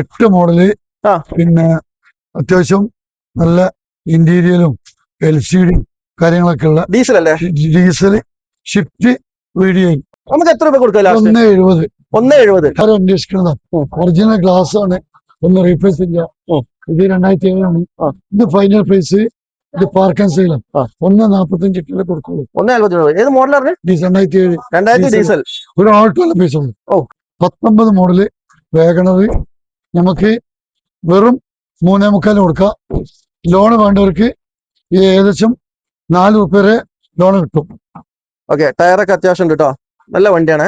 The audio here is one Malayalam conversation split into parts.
8 മോഡല് ആ പിന്നെ അത്യാവശ്യം നല്ല ഇന്റീരിയലും LCD കാര്യങ്ങളൊക്കെ ഉള്ള ഡീസൽ അല്ലേ? ഡീസൽ ഷിഫ്റ്റ് വീഡിയോ നമുക്ക് എത്ര രൂപ കൊടുക്കുക ലാസ്റ്റ്? 170. 170. ആരും അന്വേഷിക്കുന്നതാണ്. ഒറിജിനൽ ഗ്ലാസ് ആണ്, ഒന്നും റീപ്ലേസ് ഇല്ല. ഇത് 2007 ഇത് ഫൈനൽ പ്രൈസ്. ഇത് പാർക്ക് ആൻഡ് സെയിലാണ്. 145 കൊടുക്കുള്ളൂ. 170. ഏത് മോഡലാണ്? 2007 ഡീസൽ. ഒരു ആൾക്കുള്ള പൈസ ഉള്ളൂ. 19 മോഡല് വേഗണർ നമുക്ക് വെറും 3.25 കൊടുക്കാം. ലോണ് വേണ്ടവർക്ക് ഏകദേശം 4 രൂപ വരെ ലോൺ കിട്ടും. ഓക്കെ, ടയറൊക്കെ അത്യാവശ്യം ഉണ്ട് കേട്ടോ, നല്ല വണ്ടിയാണ്.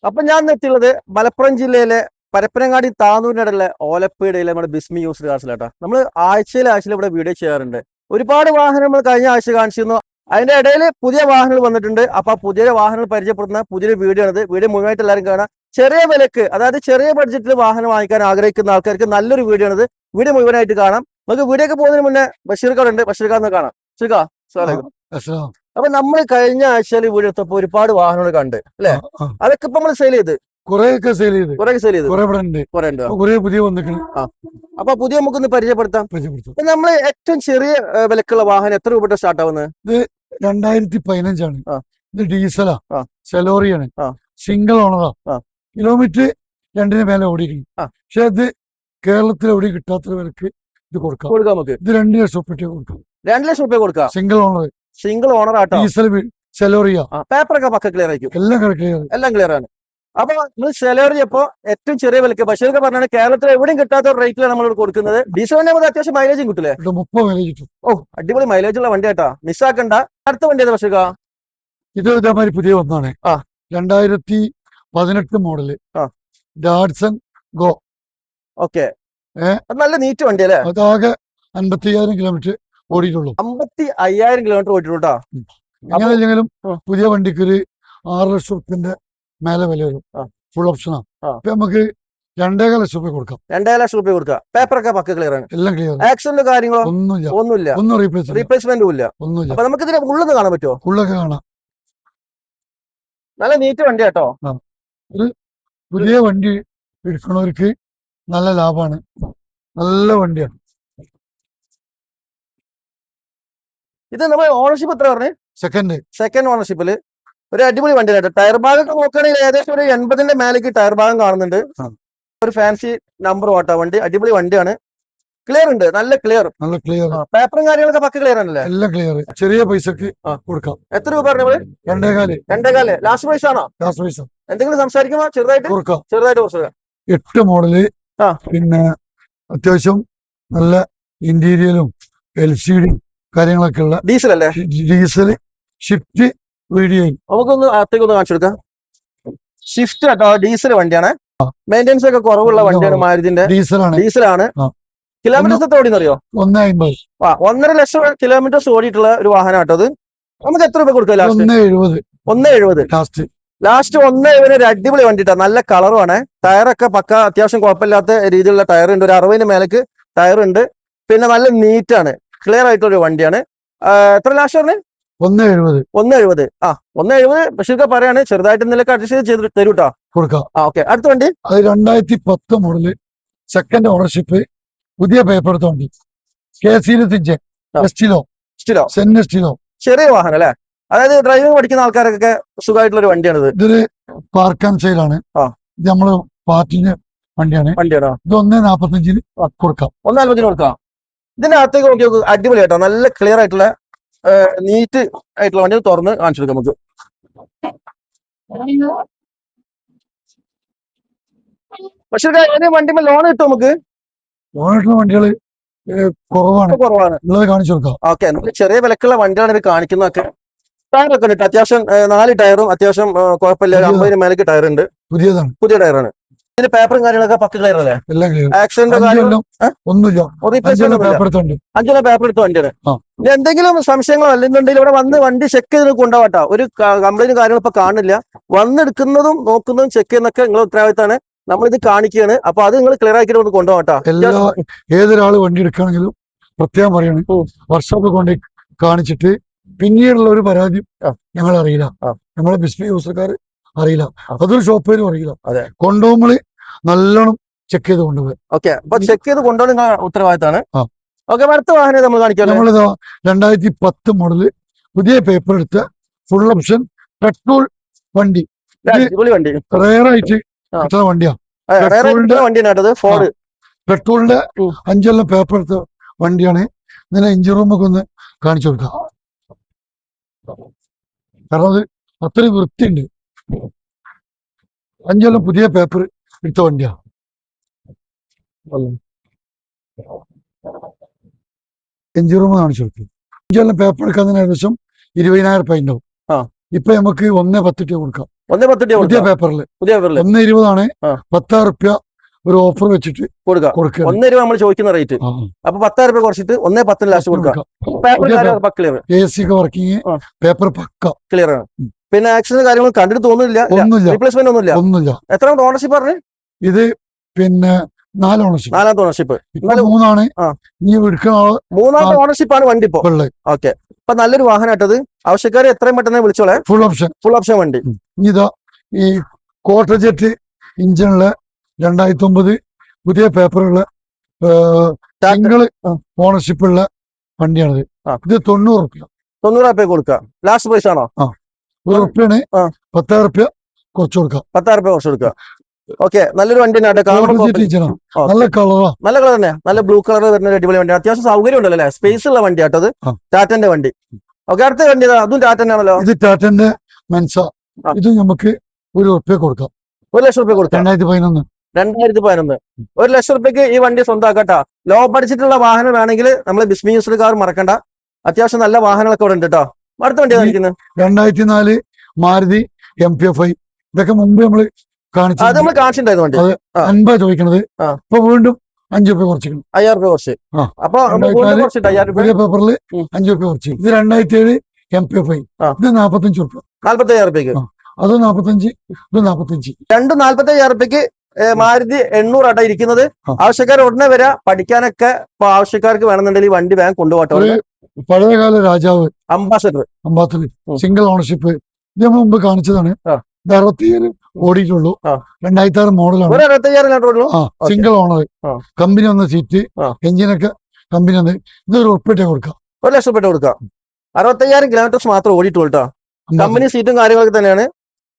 അപ്പൊ ഞാൻ എത്തിയുള്ളത് മലപ്പുറം ജില്ലയിലെ പരപ്പനങ്ങാടി താന്നൂരിനടുള്ള ഓലപ്പീടിയിലെ നമ്മുടെ ബിസ്മി യൂസ്ഡ് കാർസിലാട്ടോ. നമ്മൾ ആഴ്ചയിൽ ഇവിടെ വീഡിയോ ചെയ്യാറുണ്ട്. ഒരുപാട് വാഹനം നമ്മൾ കഴിഞ്ഞ ആഴ്ച കാണിച്ചിരുന്നു. അതിന്റെ ഇടയിൽ പുതിയ വാഹനങ്ങൾ വന്നിട്ടുണ്ട്. അപ്പൊ ആ പുതിയ വാഹനങ്ങൾ പരിചയപ്പെടുന്ന പുതിയൊരു വീഡിയോ ആണിത്. വീഡിയോ മുഴുവനായിട്ട് എല്ലാവരും കാണാം. ചെറിയ വിലക്ക്, അതായത് ചെറിയ ബഡ്ജറ്റിൽ വാഹനം വാങ്ങിക്കാൻ ആഗ്രഹിക്കുന്ന ആൾക്കാർക്ക് നല്ലൊരു വീഡിയോ ആണിത്. വീഡിയോ മുഴുവനായിട്ട് കാണാം. നമുക്ക് വീഡിയോ ഒക്കെ പോകുന്നതിന് മുന്നേ ബഷീർക്കാട് ഉണ്ട്, ബഷീർക്കാട് കാണാം. അപ്പൊ നമ്മൾ കഴിഞ്ഞ ആഴ്ചയിൽ വീഡിയോ എടുത്തപ്പോ ഒരുപാട് വാഹനങ്ങൾ കണ്ട് അല്ലെ? അതൊക്കെ ഇപ്പൊ നമ്മൾ സെയിൽ ചെയ്ത് കുറെയൊക്കെ സെയിൽ ചെയ്ത് കുറെ പുതിയ വന്നിട്ടുണ്ട്. അപ്പൊ പുതിയ നമുക്കൊന്ന് പരിചയപ്പെടുത്താം. നമ്മൾ ഏറ്റവും ചെറിയ വിലക്കുള്ള വാഹനം എത്ര രൂപ സ്റ്റാർട്ട് ആവുന്നത്? ഇത് 2015 ഇത് ഡീസലാ, ആ. സെലോറിയാണ്, ആ. സിംഗിൾ ഓണറാ. കിലോമീറ്റർ 2ന് മേലെ ഓടിക്കുന്നു. പക്ഷെ ഇത് കേരളത്തിൽ എവിടെ കിട്ടാത്ത വിലക്ക് ഇത് കൊടുക്കാം നമുക്ക്. ഇത് 2 ലക്ഷം രൂപ കൊടുക്കാം. 2 ലക്ഷം രൂപ കൊടുക്കാം. സിംഗിൾ ഓണർ ആട്ടോ. ഡീസൽ സെലോറിയ. പേപ്പറൊക്കെ പക്ക ക്ലിയർ ആയിരിക്കും. എല്ലാം ക്ലിയർ ആണ്. അപ്പൊ നമ്മൾ സെലോറി അപ്പോ ഏറ്റവും ചെറിയ വിലക്ക് ബഷീർക്ക് പറഞ്ഞാൽ കേരളത്തിൽ എവിടെയും കിട്ടാത്ത റേറ്റിലാണ് നമ്മൾ കൊടുക്കുന്നത്. ഡീസലിനെ നമുക്ക് അത്യാവശ്യം മൈലേജും കിട്ടില്ലേ? 30 മൈലേജ് കിട്ടും. അടിപൊളി മൈലേജ് ഉള്ള വണ്ടി ആട്ടാ, മിസ്സാക്കണ്ട. അടുത്ത വണ്ടി ഏതാ ബഷീർക്ക? ഇത് ഇതേമാതിരി പുതിയ ഒന്നാണ്. 2018 മോഡല് ഡാഡ്സൺ ഗോ. ഓക്കെ, നല്ല നീറ്റ് വണ്ടി അല്ലേ? അതാകെ 55,000 കിലോമീറ്റർ ഓടിയിട്ടുള്ളൂ. 55,000 കിലോമീറ്റർ ഓടിയിട്ടുള്ളൂ. എങ്ങനെയെങ്കിലും പുതിയ വണ്ടിക്ക് ഒരു 6 ലക്ഷം റുപ്യന്റെ മേലെ വില വരും. ഫുൾ ഓപ്ഷനാ. അപ്പൊ നമുക്ക് 2.5 ലക്ഷം രൂപ കൊടുക്കാം. 2.5 ലക്ഷം രൂപ കൊടുക്കാം. പേപ്പറൊക്കെ പക്ക ക്ലിയർ ആണ്. എല്ലാം ക്ലിയർ. ആക്സിഡന്റ് കാര്യങ്ങളോ ഒന്നുമില്ല. ഒന്നും റീപ്ലേസ്മെന്റും ഇല്ല. അപ്പൊ നമുക്ക് ഇതിന്റെ ഉള്ളത് കാണാൻ പറ്റുമോ? ഉള്ളൊക്കെ കാണാം. നല്ല നീറ്റ് വണ്ടി കേട്ടോ. ഒരു പുതിയ വണ്ടി എടുക്കണവർക്ക് നല്ല ലാഭമാണ്. നല്ല വണ്ടിയാണ്. ഇത് നമ്മൾ ഓണർഷിപ്പ് എത്ര പറഞ്ഞു? സെക്കൻഡ് ഓണർഷിപ്പില് ഒരു അടിപൊളി വണ്ടി കേട്ടോ. ടയർ ഭാഗമൊക്കെ നോക്കുകയാണെങ്കിൽ ഏകദേശം ഒരു 80ന്റെ മേലേക്ക് ടയർ ഭാഗം കാണുന്നുണ്ട്. ഒരു ഫാൻസി നമ്പർ ഓട്ടോ വണ്ടി, അടിപൊളി വണ്ടിയാണ്. ക്ലിയർ ഉണ്ട്, നല്ല ക്ലിയർ. പേപ്പറും കാര്യങ്ങളൊക്കെ പക്ക ക്ലിയർ ആണല്ലേ? എല്ലാം ക്ലിയർ. ചെറിയ പൈസക്ക് കൊടുക്കാം. എത്ര രൂപ പറഞ്ഞത്? 2.25. ലാസ്റ്റ് പ്രൈസ് ആണോ? എന്തെങ്കിലും സംസാരിക്കുമ്പോ ചെറുതായിട്ട് കുറച്ച്. 8 മോഡല് പിന്നെ അത്യാവശ്യം നല്ല ഇന്റീരിയലും LCD കാര്യങ്ങളൊക്കെ ഉള്ള ഡീസൽ അല്ലേ? Diesel shift video. നമുക്കൊന്ന് അകത്തേക്കൊന്ന് കാണിച്ചു കൊടുക്കാം. ഷിഫ്റ്റ് കേട്ടോ, ഡീസൽ വണ്ടിയാണ്. മെയിൻ്റെനൻസ് ഒക്കെ കുറവുള്ള വണ്ടിയാണ്. മാരുതിന്റെ ഡീസലാണ്. കിലോമീറ്റർ എത്ര ഓടിയെന്നറിയോ? 150. 1.5 ലക്ഷം കിലോമീറ്റർ ഓടിയിട്ടുള്ള ഒരു വാഹനം കേട്ടോ അത്. നമുക്ക് എത്ര രൂപ കൊടുക്കാം ലാസ്റ്റ്? 170. ലാസ്റ്റ് 1.70 ഒരു അടിപൊളി വണ്ടിട്ടാ, നല്ല കളറുമാണ്. ടയറൊക്കെ പക്ക അത്യാവശ്യം കുഴപ്പമില്ലാത്ത രീതിയിലുള്ള ടയർ ഉണ്ട്. ഒരു 60ന് മേലേക്ക് ടയർ ഉണ്ട്. പിന്നെ നല്ല നീറ്റാണ്, ക്ലിയർ ആയിട്ടൊരു വണ്ടിയാണ്. എത്ര ലാസ്റ്റ് പറഞ്ഞു? 170. 170. ബഷീർക്ക് പറയാണ് ചെറുതായിട്ട് എന്തെങ്കിലും അഡ്ജസ്റ്റ് ചെയ്ത് തരൂട്ടോ. കൊടുക്കാം. ഓക്കെ, അടുത്ത വണ്ടി 2010 മോഡല് സെക്കൻഡ് ഓണർഷിപ്പ്, പുതിയ പേപ്പർ എടുത്ത വണ്ടി. ചെറിയ വാഹനം അല്ലെ? അതായത് ഡ്രൈവിംഗ് പഠിക്കുന്ന ആൾക്കാരൊക്കെ സുഖമായിട്ടുള്ള ഒരു വണ്ടിയാണിത്. ഇതൊരു പാർക്ക് ആൻഡ് സെയിലാണ്. ഇത് നമ്മള് പാർട്ടിന്റെ വണ്ടിയാണ്. ഇത് 1.45 കൊടുക്കാം. 1.40 കൊടുക്കാം. ഇതിന്റെ അകത്തേക്ക് നോക്കി നോക്ക്, അടിപൊളി ആയിട്ടോ, നല്ല ക്ലിയർ ആയിട്ടുള്ള നീറ്റ് ആയിട്ടുള്ള വണ്ടി. തുറന്ന് കാണിച്ചു കൊടുക്കാം നമുക്ക്. പക്ഷേ വണ്ടിമേ ലോൺ കിട്ടും നമുക്ക്? ലോണായിട്ടുള്ള വണ്ടികള് കുറവാണ്. കാണിച്ചു കൊടുക്കാം. ഓക്കെ, ചെറിയ വിലക്കുള്ള വണ്ടികളാണ് ഇത് കാണിക്കുന്നതൊക്കെ. ടയറൊക്കെ ഉണ്ട് അത്യാവശ്യം, 4 ടയറും അത്യാവശ്യം കുഴപ്പമില്ല. 50ന് മേലേക്ക് ടയർ ഉണ്ട്. പുതിയ ടയറാണ്. ഇതിന്റെ പേപ്പറും കാര്യങ്ങളൊക്കെ പക്ക ക്ലിയർ അല്ലേ? ആക്സിഡന്റ് 5 പേപ്പർ എടുത്ത വണ്ടിയാണ്. എന്തെങ്കിലും സംശയങ്ങളോ അല്ലെന്നുണ്ടെങ്കിൽ ഇവിടെ വന്ന് വണ്ടി ചെക്ക് ചെയ്ത് കൊണ്ടുപോകട്ടോ. ഒരു കംപ്ലൈന്റ് കാര്യങ്ങളും ഇപ്പൊ കാണില്ല. വന്നെടുക്കുന്നതും നോക്കുന്നതും ചെക്ക് ചെയ്യുന്നതൊക്കെ നിങ്ങളുടെ ഉത്തരവാദിത്തമാണ്. നമ്മളിത് കാണിക്കുകയാണ്. അപ്പൊ അത് നിങ്ങൾ ക്ലിയർ ആക്കിയിട്ട് ഒന്ന് കൊണ്ടുപോകട്ടോ. ഏതൊരാള് വണ്ടി എടുക്കുകയാണെങ്കിലും പ്രത്യേകം പറയണം, വർക്ക്ഷോപ്പ് കൊണ്ട് കാണിച്ചിട്ട് പിന്നീടുള്ള ഒരു പരാതി ഞങ്ങൾ അറിയില്ല. നമ്മളെ ബിസ്മി യൂസർക്കാർ അറിയില്ല, അതൊരു ഷോപ്പേരും അറിയില്ല. കൊണ്ടുപോകുമ്പോൾ നല്ലോണം ചെക്ക് ചെയ്ത് കൊണ്ടുപോയി. ഓക്കെ, അപ്പൊ ചെക്ക് ചെയ്ത് കൊണ്ടുപോകുന്ന നിങ്ങളുടെ ഉത്തരവാദിത്തമാണ്. ആ. ഓക്കെ, അടുത്ത വാഹനം നമ്മൾ കാണിക്കാം. നമ്മളിതാ 2010 മോഡല് പുതിയ പേപ്പർ എടുത്ത ഫുൾ ഓപ്ഷൻ പെട്രോൾ വണ്ടി. അടിപൊളി വണ്ടി, റയറായിട്ട് കിട്ടുന്ന വണ്ടിയാണ്. വണ്ടിയാണ് ഫോർഡ്. പെട്രോളിന്റെ 5 കൊല്ലം പേപ്പർ എടുത്ത വണ്ടിയാണ്. ഇന്നലെ എഞ്ചിൻ റൂമൊക്കെ ഒന്ന് കാണിച്ചു കൊടുക്കാം. കാരണം അത് അത്രയും വൃത്തിയുണ്ട്. 5 കൊല്ലം പുതിയ പേപ്പർ എടുത്ത വണ്ടിയാണ്. എഞ്ചിൻ റൂം കാണിച്ചു കൊടുക്കും. 5 കൊല്ലം പേപ്പർ എടുക്കാൻ ഏകദേശം 20,000 രൂപ ഉണ്ടാവും. ഇപ്പൊ നമുക്ക് 1.10 കൊടുക്കാം. പുതിയ പേപ്പറിൽ 1.20 10,000 രൂപ ഒരു ഓഫർ വെച്ചിട്ട് കൊടുക്കുക. 1 രൂപ നമ്മൾ ചോദിക്കുന്ന റേറ്റ്. അപ്പൊ 10,000 രൂപ കുറച്ചിട്ട് 1.10 ലാസ്റ്റ് കൊടുക്കാം. AC ഒക്കെ വർക്കിംഗ്, പേപ്പർ പക്ക ക്ലിയർ ആണ്. പിന്നെ ആക്സിഡന്റ് കാര്യങ്ങൾ കണ്ടിട്ട് തോന്നുന്നില്ല. റീപ്ലേസ്മെന്റ് ഒന്നുമില്ല. എത്രാമത്തെ ഓണർഷിപ്പ് പറഞ്ഞു? ഇത് പിന്നെ 4 ഓണർഷിപ്പ്. 4ാമത്തെ ഓണർഷിപ്പ്. 3 ഇനി എടുക്കുന്ന 3ാമത്തെ ഓണർഷിപ്പ് ആണ് വണ്ടി ഇപ്പൊ. ഓക്കെ, അപ്പൊ നല്ലൊരു വാഹനമായിട്ടത്. ആവശ്യക്കാരെ എത്രയും പെട്ടെന്ന് വിളിച്ചോളെ. ഫുൾ ഓപ്ഷൻ വണ്ടി. ഇതാ ഈ കോട്ടജെറ്റ് ഇഞ്ചിനുള്ള 2009 പുതിയ പേപ്പറുള്ള സിംഗിൾ ഓണർഷിപ്പ് ഉള്ള വണ്ടിയാണിത്. ഇത് 90 രൂപ കൊടുക്കാം. ലാസ്റ്റ് പ്രൈസ് ആണോ? ₹1 10,000 രൂപ കുറച്ച് കൊടുക്കാം. 10,000 രൂപ കുറച്ച് കൊടുക്കാം. ഓക്കെ, നല്ലൊരു വണ്ടി നല്ല കളറാ. നല്ല കളർ തന്നെ. നല്ല ബ്ലൂ കളർ വരുന്ന അടിപൊളി വണ്ടി. അത്യാവശ്യം സൗകര്യം ഉണ്ടല്ലോ അല്ലെ? സ്പേസ് ഉള്ള വണ്ടി ആട്ടത്. ടാറ്റന്റെ വണ്ടി. ഓക്കെ, അടുത്ത വണ്ടി അതും ടാറ്റന്റെ ആണല്ലോ. ഇത് ടാറ്റന്റെ മെൻസ. ഇത് നമുക്ക് ₹1 കൊടുക്കാം. 1 ലക്ഷം രൂപ കൊടുക്കാം. 2011. 1 ലക്ഷം രൂപയ്ക്ക് ഈ വണ്ടി സ്വന്തമാക്കട്ടാ. ലോ ബഡ്ജറ്റുള്ള വാഹനം വേണമെങ്കിൽ നമ്മൾ ബിസ്മി യൂസ്ഡ് കാർ മറക്കണ്ട. അത്യാവശ്യം നല്ല വാഹനങ്ങളൊക്കെ ഇവിടെ ഉണ്ട് കേട്ടോ. അടുത്ത വണ്ടി കാണിക്കുന്നത് 2004 മാരുതി MP5. ഇതൊക്കെ മുമ്പ് നമ്മള് അത് നമ്മൾ കാണിച്ചിട്ടുണ്ടായിരുന്നു വണ്ടി. 50 ചോദിക്കണത്. ഇപ്പൊ വീണ്ടും 5 രൂപ കുറച്ചിട്ടുണ്ട്. 5,000 രൂപ കുറച്ച്. അപ്പൊ പുതിയ പേപ്പറിൽ 5 രൂപ കുറച്ച്. ഇത് 2007 MP5. ഇത് 45 രൂപ. 45,000 രൂപയ്ക്ക്. അത് 45, ഇത് 45. രണ്ടും 45,000 രൂപയ്ക്ക് മാരുതി 800 ആട്ടാ ഇരിക്കുന്നത്. ആവശ്യക്കാർ ഉടനെ വരാ. പഠിക്കാനൊക്കെ ഇപ്പൊ ആവശ്യക്കാർക്ക് വേണമെന്നുണ്ടെങ്കിൽ വണ്ടി വേഗം കൊണ്ടുപോകട്ടെ. പഴയകാല രാജാവ് അംബാസഡർ സിംഗിൾ ഓണർഷിപ്പ്. ഇത് മുമ്പ് കാണിച്ചതാണ്. 67 ഓടിയിട്ടുള്ളൂ. 2006 മോഡലാണ്. 65,000 സിംഗിൾ ഓണർ. കമ്പനി വന്ന സീറ്റ്, എഞ്ചിനൊക്കെ കമ്പനി വന്ന്. ഇത് ₹1 കൊടുക്കാം. 1 ലക്ഷം രൂപ കൊടുക്കാം. 65,000 കിലോമീറ്റേഴ്സ് മാത്രം ഓടിയിട്ടുള്ളൂ കേട്ടോ. കമ്പനി സീറ്റും കാര്യങ്ങളൊക്കെ തന്നെയാണ്.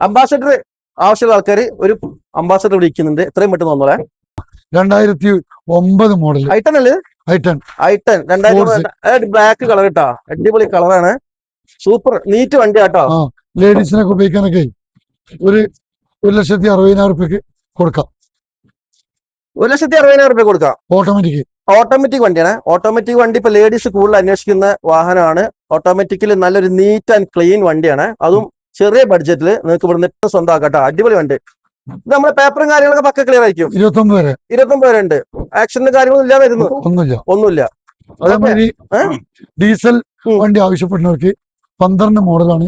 അംബാസഡർ ആവശ്യമുള്ള ആൾക്കാർ ഒരു അംബാസഡർ ഇവിടെ ഇരിക്കുന്നുണ്ട്. എത്രയും പെട്ടെന്ന് വന്നോളെ. 2009 മോഡൽ ഐട്ടൺ അല്ലേ? ഐട്ടൺ 2000 ബ്ലാക്ക് കളർ കേട്ടാ. അടിപൊളി കളറാണ്. സൂപ്പർ നീറ്റ് വണ്ടി കേട്ടോ. ലേഡീസിനൊക്കെ ഉപയോഗിക്കാനൊക്കെ ഒരു 1,60,000 രൂപയ്ക്ക് കൊടുക്കാം. 1,60,000 രൂപ കൊടുക്കാം. ഓട്ടോമാറ്റിക് വണ്ടിയാണ്. ഓട്ടോമാറ്റിക് വണ്ടി ഇപ്പൊ ലേഡീസ് കൂടുതൽ അന്വേഷിക്കുന്ന വാഹനമാണ്. ഓട്ടോമാറ്റിക്കലി നല്ലൊരു നീറ്റ് ആൻഡ് ക്ലീൻ വണ്ടിയാണ്. അതും ചെറിയ ബഡ്ജറ്റിൽ നിങ്ങൾക്ക് ഇവിടെ നിന്ന് സ്വന്തമാക്കട്ടോ. അടിപൊളി വണ്ടി. ഇത് നമ്മുടെ പേപ്പറും കാര്യങ്ങളൊക്കെ പക്ക ക്ലിയർ ആയിരിക്കും. 29 വരെ ഉണ്ട്. ആക്സിഡന്റ് കാര്യങ്ങളൊന്നും ഇല്ല. വരുന്നു ഒന്നുമില്ല. അതേമാതിരി ഡീസൽ വണ്ടി ആവശ്യപ്പെടുന്നവർക്ക് 12 മോഡലാണ്.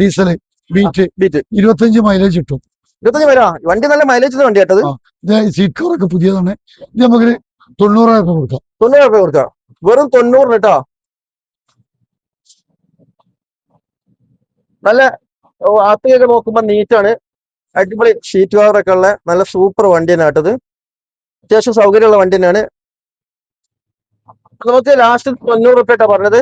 ഡീസൽ ബീറ്റ് 25 മൈലേജ് കിട്ടും. 25 വരാ. വണ്ടി നല്ല മൈലേജ് വണ്ടി കേട്ടത്. സീറ്റ് കവറൊക്കെ പുതിയതാണ്. ഇത് നമുക്ക് 90,000 രൂപ കൊടുക്കാം. 90,000 രൂപ കൊടുക്കാം. വെറും 90 കേട്ടോ. നല്ല അകത്തേക്ക് നോക്കുമ്പോ നീറ്റാണ്. അടിപൊളി ഷീറ്റ് കവറൊക്കെ ഉള്ള നല്ല സൂപ്പർ വണ്ടി തന്നെ കേട്ടത്. അത്യാവശ്യം സൗകര്യമുള്ള വണ്ടി തന്നെയാണ്. നമുക്ക് ലാസ്റ്റ് 90 രൂപ പറഞ്ഞത്.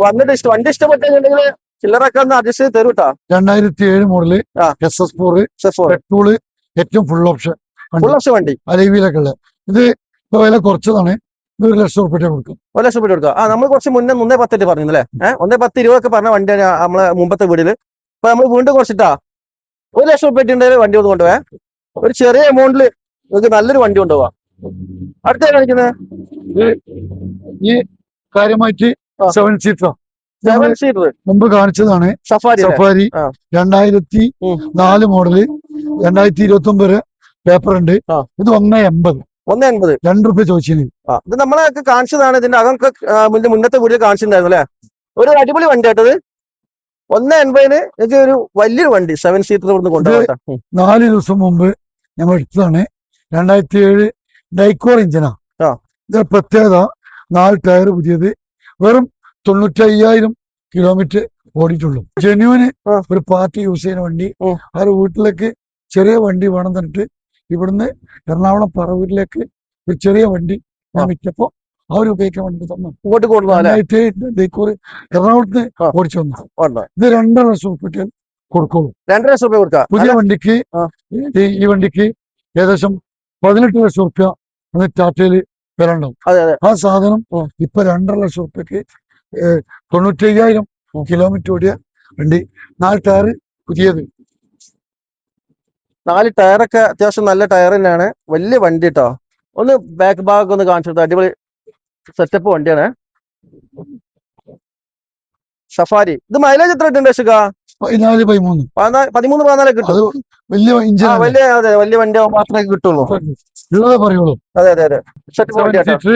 വന്നിട്ട് വണ്ടി ഇഷ്ടപ്പെട്ടുണ്ടെങ്കിൽ ചില്ലറൊക്കെ ഒന്ന് അഡ്ജസ്റ്റ് ചെയ്ത് തരും കേട്ടോ. 2007 മോഡല് SS4 പെട്രോള്. ഏറ്റവും ഫുൾ ഓപ്ഷൻ വണ്ടി. അലവിയിലൊക്കെ ഉള്ള. ഇത് ഇപ്പൊ വില കുറച്ചതാണ്. ഇത് 1 ലക്ഷം രൂപ കൊടുക്കും. 1 ലക്ഷം രൂപ കൊടുക്കാം. നമ്മൾ കുറച്ച് മുന്നേ 1.10 പറഞ്ഞല്ലേ? 1.10, 20 പറഞ്ഞ വണ്ടിയാണ് നമ്മളെ മുമ്പത്തെ വീടില്. ഇപ്പൊ നമ്മൾ വീണ്ടും കുറച്ചിട്ടാ 1 ലക്ഷം രൂപ ഉണ്ടെങ്കിൽ വണ്ടി ഒന്ന് കൊണ്ടുപോയാ ഒരു ചെറിയ എമൗണ്ടില് നിങ്ങൾക്ക് നല്ലൊരു വണ്ടി കൊണ്ടുപോവാം. അടുത്ത കാണിക്കുന്നത് ഈ കാര്യമായിട്ട് 7 സീറ്റർ മുമ്പ് കാണിച്ചതാണ്. Safari 2004 model. 2029 വരെ പേപ്പർ ഉണ്ട്. ഇത് 1.80. 2 രൂപ ചോദിച്ചിന്. ഇത് നമ്മളൊക്കെ കാണിച്ചതാണ്. ഇതിന്റെ അതൊക്കെ മുന്നത്തെ വീഡിയോ കാണിച്ചിട്ടുണ്ടായിരുന്നു അല്ലെ? ഒരു അടിപൊളി വണ്ടി ആയിട്ടത്. 1.80 എനിക്ക് ഒരു വലിയൊരു വണ്ടി 7 സീറ്റർ ഇവിടുന്ന് കൊണ്ടുപോകാം. 4 ദിവസം മുമ്പ് ഞങ്ങൾ എടുത്തതാണ്. 2007 ഡൈക്കോർ ഇഞ്ചനാ. ഇത് പ്രത്യേകത 4 ടയർ പുതിയത്. വെറും 95,000 കിലോമീറ്റർ ഓടിയിട്ടുള്ളൂ. ജെന്യൂന് ഒരു പാർട്ടി യൂസ് ചെയ്യുന്ന വണ്ടി. ആ വീട്ടിലേക്ക് ചെറിയ വണ്ടി വേണം എന്നിട്ട് ഇവിടുന്ന് എറണാകുളം പറവൂരിലേക്ക് ഒരു ചെറിയ വണ്ടി ഞാൻ വിറ്റപ്പോ അവർ ഉപയോഗിക്കാൻ വേണ്ടി തന്നു. ഇങ്ങോട്ട് കൊണ്ടുപോകാം 2008 എറണാകുളത്ത് ആ. ഓടിച്ചു വന്നു. ഉണ്ട്. ഇത് 2,50,000 കൊടുക്കുള്ളൂ. 2,00,000 രൂപ കൊടുക്കാം. പുതിയ വണ്ടിക്ക് ആ. ഈ വണ്ടിക്ക് ഏകദേശം 18,00,000 റുപ്യ അന്ന് ടാറ്റയില് വരണ്ടാവും. അതെ അതെ. ആ സാധനം ഇപ്പൊ 2,50,000 റുപ്യക്ക് 95,000 കിലോമീറ്റർ ഓടിയ വണ്ടി. 4 ടയർ പുതിയത്. 4 ടയറൊക്കെ അത്യാവശ്യം നല്ല ടയർ തന്നെയാണ്. വലിയ വണ്ടി കേട്ടോ. ഒന്ന് ബാക്ക് ഭാഗം ഒന്ന് കാണിച്ചു കൊടുത്തു. അടിപൊളി സെറ്റപ്പ് വണ്ടിയാണ്. സഫാരി. ഇത് മൈലേജ് എത്ര കിട്ടുന്നുണ്ട് അശുക? 14-13. 13-14 കിട്ടും. അത് വലിയ ഇഞ്ചിൻ വലിയ അതെ വലിയ വണ്ടി മാത്രമേ കിട്ടുള്ളൂ. ഉള്ളതേ പറയുള്ളൂ. അതെ അതെ അതെ. സെറ്റപ്പ് വണ്ടി കേട്ടോ.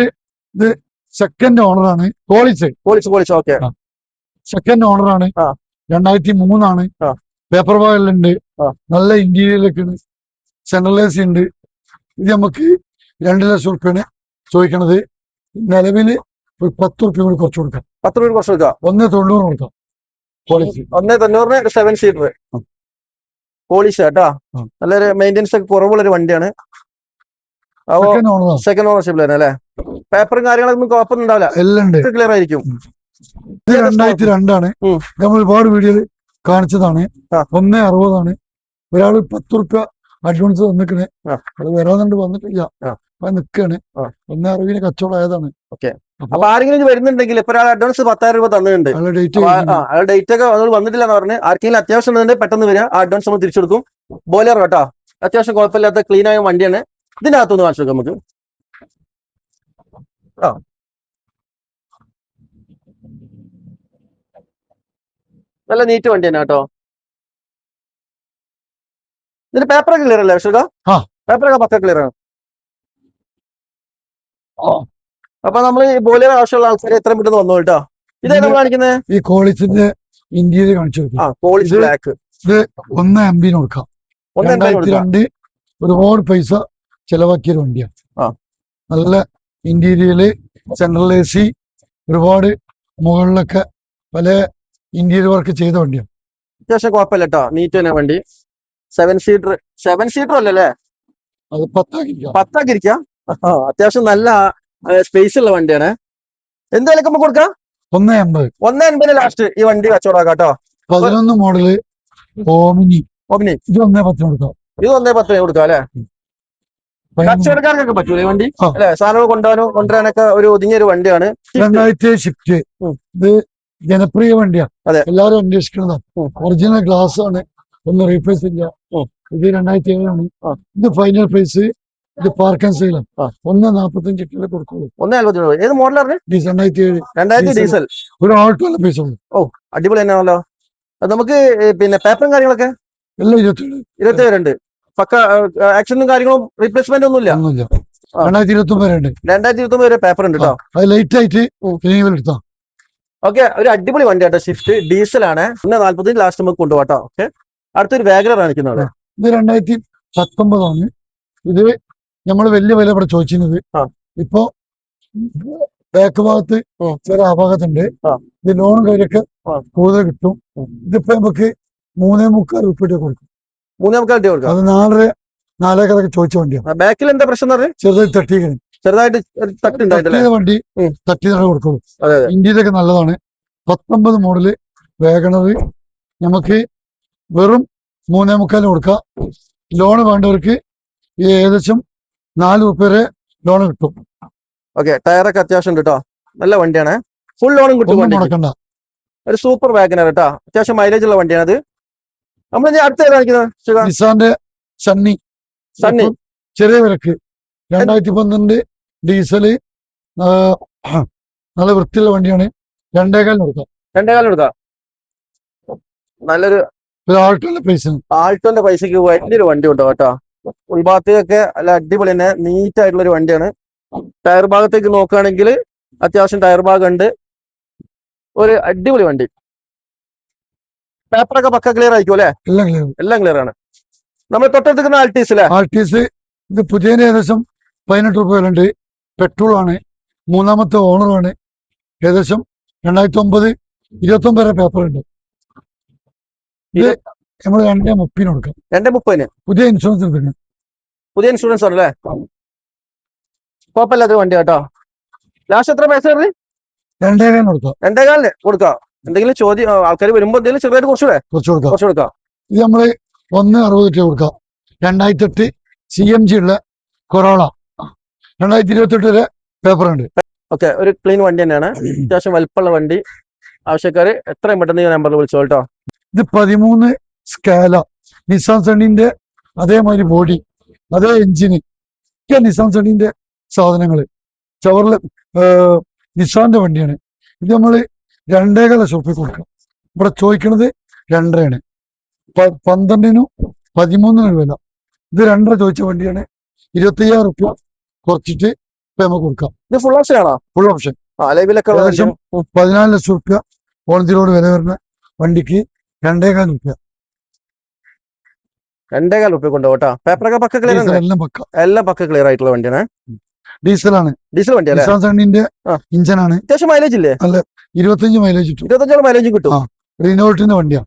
ഇത് സെക്കൻഡ് ഓണറാണ്. പോളിച്ച് ഓക്കെ. സെക്കൻഡ് ഓണറാണ്. 2003 ആ. പേപ്പർ ബാഗുകളുണ്ട്. ആ. നല്ല ഇന്റീരിയലൊക്കെയാണ്. സെൻട്രൽ AC ഉണ്ട്. ഇത് നമുക്ക് 2,00,000 റുപ്യാണ് ചോദിക്കണത്. നിലവില് ഒരു 10 റുപ്യ കൂടി കുറച്ച് കൊടുക്കാം. 10 രൂപ കുറച്ച് കൊടുക്കാം. 1,90 കൊടുക്കാം. പോളിസി 1,90 7 സീറ്റർ പോളിഷ് കേട്ടോ. ആ. നല്ലൊരു മെയിൻ്റെനൻസ് ഒക്കെ കുറവുള്ളൊരു വണ്ടിയാണ്. അപ്പോ സെക്കൻഡ് ഓണറാണ്. സെക്കൻഡ് ഓണർഷിപ്പിൽ തന്നെ അല്ലേ? പേപ്പറും കാര്യങ്ങളൊന്നും കുഴപ്പമൊന്നും ഉണ്ടാവില്ല. എല്ലാം ഉണ്ട്. ക്ലിയർ ആയിരിക്കും. ഇത് 2002 നമ്മൾ ഒരുപാട് വീഡിയോയിൽ കാണിച്ചതാണ്. ആ. 1,60 ഒരാള് 10 റുപ്യ അഡ്വാൻസ് തന്നിക്കണേ. ആ. അത് വരാന്നുണ്ട്, വന്നിട്ടില്ല. ആ. അപ്പൊ നിക്കാണ്. 1,60 കച്ചവടം ആയതാണ്. ഓക്കെ. അപ്പൊ ആരെങ്കിലും വരുന്നുണ്ടെങ്കിൽ ഇപ്പൊ ഒരാൾ അഡ്വാൻസ് 10,000 രൂപ തന്നിട്ടുണ്ട്. അയാളുടെ ഡേറ്റ് അയാൾ ഡേറ്റ് ഒക്കെ വന്നിട്ടില്ല എന്ന് പറഞ്ഞ് ആർക്കെങ്കിലും അത്യാവശ്യം ഉണ്ടെങ്കിൽ പെട്ടെന്ന് വരിക. ആ അഡ്വാൻസ് നമ്മൾ തിരിച്ചു കൊടുക്കും. ബോലെറോ കേട്ടോ. അത്യാവശ്യം കുഴപ്പമില്ലാത്ത ക്ലീൻ ആയ വണ്ടിയാണ്. ഇതിനകത്തൊന്ന് കാണിച്ചു നോക്കാം നമുക്ക്. നല്ല നീറ്റ് വണ്ടി തന്നെ കേട്ടോ. ഇതിന്റെ പേപ്പറൊക്കെ ക്ലിയർ അല്ലേ അശോക? ആ. പേപ്പറൊക്കെ പക്ക ക്ലിയർ ആണ്. അപ്പൊ നമ്മൾ ഈ ബോലെറോ ആവശ്യമുള്ള ആൾക്കാരെ എത്ര പെട്ടെന്ന് വന്നു കേട്ടോ. ഇതേ നമ്മൾ കാണിക്കുന്നത് ഈ കോളിസിന്റെ ഇന്റീരിയർ കാണിച്ചു കൊടുക്കും. Polish black. ഇത് 1,80 കൊടുക്കാം. 2002 ഒരുപാട് പൈസ ചെലവാക്കിയൊരു വണ്ടിയാണ്. ആ. നല്ല ഇന്റീരിയല്, സെൻട്രൽ AC, ഒരുപാട് മുകളിലൊക്കെ പല ഇന്റീരിയർ വർക്ക് ചെയ്ത വണ്ടിയാണ്. അത്യാവശ്യം കുഴപ്പമില്ല കേട്ടോ. നീറ്റ് തന്നെ വണ്ടി. 7 സീറ്റർ അല്ലല്ലേ? അത് 10 10 ഇരിക്കാം. അത്യാവശ്യം നല്ല സ്പേസ് ഉള്ള വണ്ടിയാണ്. എന്തായാലും നമുക്ക് കൊടുക്കാം. 1,80. 1,80 ലാസ്റ്റ് ഈ വണ്ടി കച്ചവടമാക്കാം കേട്ടോ. 11 മോഡല് ഓമിനി. ഇത് 1,10 കൊടുക്കാം. ഇത് 1,10 കൊടുക്കാം അല്ലെ? കച്ചവടക്കാർക്കൊക്കെ പറ്റൂല ഈ വണ്ടി അല്ലെ? സാധനങ്ങൾ കൊണ്ടുവരാനൊക്കെ ഒരു ഒതുങ്ങിയൊരു വണ്ടിയാണ്. 2007 ഷിഫ്റ്റ്. ഇത് ജനപ്രിയ വണ്ടിയാണ്. അതെ. എല്ലാവരും അന്വേഷിക്കുന്നതാണ്. ഒറിജിനൽ ഗ്ലാസ് ആണ്. ഒന്നും റീപ്ലേസ് ഇല്ല. ഇത് 2007 ഇത് ഫൈനൽ പ്രൈസ്. ഇത് പാർക്ക് ആൻഡ് സെയിലാണ്. 1,45 കൊടുക്കുള്ളൂ. 1,70. ഏത് മോഡലാണ്? 2007 ഡീസൽ. ഒരു ആൾക്കുള്ള പൈസ ഉള്ളൂ. അടിപൊളി തന്നെയാണല്ലോ. നമുക്ക് പിന്നെ പേപ്പറും കാര്യങ്ങളൊക്കെ എല്ലാം 27 ഉണ്ട്. പക്ക ആക്ഷനും കാര്യങ്ങളും റീപ്ലേസ്മെന്റ് ഒന്നുമില്ല. 2029 വരെ പേപ്പർ ഉണ്ട് കേട്ടോ. അത് ലൈറ്റ് ആയിട്ട് എടുത്താ. ഓക്കെ. ഒരു അടിപൊളി വണ്ടി കേട്ടോ. സ്വിഫ്റ്റ് ഡീസൽ ആണ്. 1,45 ലാസ്റ്റ് നമുക്ക് കൊണ്ടുപോകാം. ഓക്കെ. അടുത്തൊരു വാഗണർ കാണിക്കുന്നത്. ഇത് 2019. ഇത് നമ്മൾ വലിയ വില ഇവിടെ ചോദിച്ചിരുന്നത്. ഇപ്പൊ ബാക്ക് ഭാഗത്ത് ചില അപാകത്തുണ്ട്. ഇത് ലോണും കാര്യമൊക്കെ കൂടുതൽ കിട്ടും. ഇതിപ്പോ നമുക്ക് 3,45 റുപ്യ കൊടുക്കും. 3,45 കൊടുക്കാം. അത് 4,4 ചോദിച്ച വണ്ടിയാണ്. ബാക്കിൽ എന്താ പ്രശ്നം? ചെറുതായിട്ട് തട്ടുണ്ടായിട്ടില്ലേ? വണ്ടി തട്ടി കൊടുക്കുള്ളൂ. ഇന്ത്യയിലൊക്കെ നല്ലതാണ്. 19 മോഡല് വാഗണർ നമുക്ക് വെറും 3,45 കൊടുക്കാം. ലോണ് വേണ്ടവർക്ക് ഏകദേശം 4 റുപ്യ വരെ ലോൺ കിട്ടും. ഓക്കെ. ടയറൊക്കെ അത്യാവശ്യം ഉണ്ട് കേട്ടോ. നല്ല വണ്ടിയാണ്. ഫുൾ ലോണും കിട്ടും. മുടക്കണ്ട. ഒരു സൂപ്പർ വാഗണർ കേട്ടോ. അത്യാവശ്യം മൈലേജ് ഉള്ള വണ്ടിയാണ് അത്. നമ്മൾ അടുത്ത കാണിക്കുന്നത് നിസാന്റെ സണ്ണി. ചെറിയ വിലക്ക് 2012 ഡീസല്. നല്ല വൃത്തിയുള്ള വണ്ടിയാണ്. 2,15 കൊടുക്കാം. 2,15 കൊടുക്കാം. നല്ലൊരു ആൾട്ടോന്റെ പൈസക്ക് വലിയൊരു വണ്ടി ഉണ്ടോ കേട്ടോ. ഉൾഭാഗത്തേക്കൊക്കെ നല്ല അടിപൊളി തന്നെ നീറ്റ് ആയിട്ടുള്ള ഒരു വണ്ടിയാണ്. ടയർ ഭാഗത്തേക്ക് നോക്കുകയാണെങ്കിൽ അത്യാവശ്യം ടയർ ഭാഗം ഉണ്ട്. ഒരു അടിപൊളി വണ്ടി. പേപ്പറൊക്കെ പക്ക ക്ലിയർ ആയിരിക്കും അല്ലെ? എല്ലാം ക്ലിയർ ആണ്. നമ്മൾ തൊട്ടടുക്കുന്ന ആൾട്ടീസ് അല്ലെ? ആൾട്ടീസ് ഇത് പുതിയ ഏകദേശം 18 റുപ്യ വിലുണ്ട്. പെട്രോൾ ആണ്. 3ാമത്തെ ഓണറാണ്. ഏകദേശം 2009 29 വരെ പേപ്പർ ഉണ്ട്. ഇത് നമ്മൾ 2,30 കൊടുക്കാം. 2,30 പുതിയ ഇൻഷുറൻസ് എടുക്കണം. പുതിയ ഇൻഷുറൻസ് ആണ് അല്ലേ? കുഴപ്പമില്ലാത്ത വണ്ടി കേട്ടോ. ലാസ്റ്റ് എത്ര പൈസ കയറി? 2,500 കൊടുക്കാം. 2.25 കൊടുക്കാം. എന്തെങ്കിലും ചോദ്യം ആൾക്കാർ വരുമ്പോ എന്തെങ്കിലും ചെറുതായിട്ട് കുറച്ചുകൂടെ കുറച്ച് കൊടുക്കാം. കുറച്ച് കൊടുക്കാം. ഇത് നമ്മള് 1,60 കൊടുക്കാം. 2008 CMG ഉള്ള കൊറോള 2028 വരെ പേപ്പർ ഉണ്ട്. ഓക്കെ, ഒരു ക്ലീൻ വണ്ടി തന്നെയാണ്. അത്യാവശ്യം വലിപ്പമുള്ള വണ്ടി. ആവശ്യക്കാര് എത്രയും പെട്ടെന്ന് ഈ നമ്പറിൽ വിളിച്ചോ കേട്ടോ. ഇത് 13 സ്കാല നിസാൻ സണ്ണിന്റെ അതേമാതിരി ബോഡി, അതേ എഞ്ചിന് ഒക്കെ നിസാൻ സണ്ണിന്റെ സാധനങ്ങള്. ചവറില് നിസാന്റെ വണ്ടിയാണ്. ഇത് നമ്മള് 2,15 കൊടുക്കാം. ഇവിടെ ചോദിക്കണത് 2.5 12-നും 13-നും വില. ഇത് 2.5 ചോദിച്ച വണ്ടിയാണ്. 25,000 റുപ്യ കുറച്ചിട്ട് ഇപ്പൊ നമുക്ക് കൊടുക്കാം. ഇത് ഫുൾ ഓപ്ഷൻ ആണോ? Full option. അലവിലൊക്കെ ഏകദേശം 14 ലക്ഷം റുപ്യ ഓൺ ദി റോഡ് വില വരുന്ന വണ്ടിക്ക് 2.25 റുപ്യ 2.25 റുപ്യ കൊണ്ടുപോകും കേട്ടോ. പേപ്പറൊക്കെ പക്ക ക്ലിയർ ഡീസൽ ആണ്. എല്ലാം പക്ക. എല്ലാം പക്ക ക്ലിയർ ആയിട്ടുള്ള വണ്ടിയാണ്. ഡീസലാണ്. ഡീസൽ വണ്ടി അല്ലേ? നിസാൻ സണ്ണിന്റെ ആ. ഇഞ്ചനാണ്. അത്യാവശ്യം മൈലേജ് ഇല്ലേ? 25 മൈലേജ് കിട്ടും. 25 മൈലേജ് കിട്ടും. ആ. റിനോൾട്ടിന്റെ വണ്ടിയാണ്.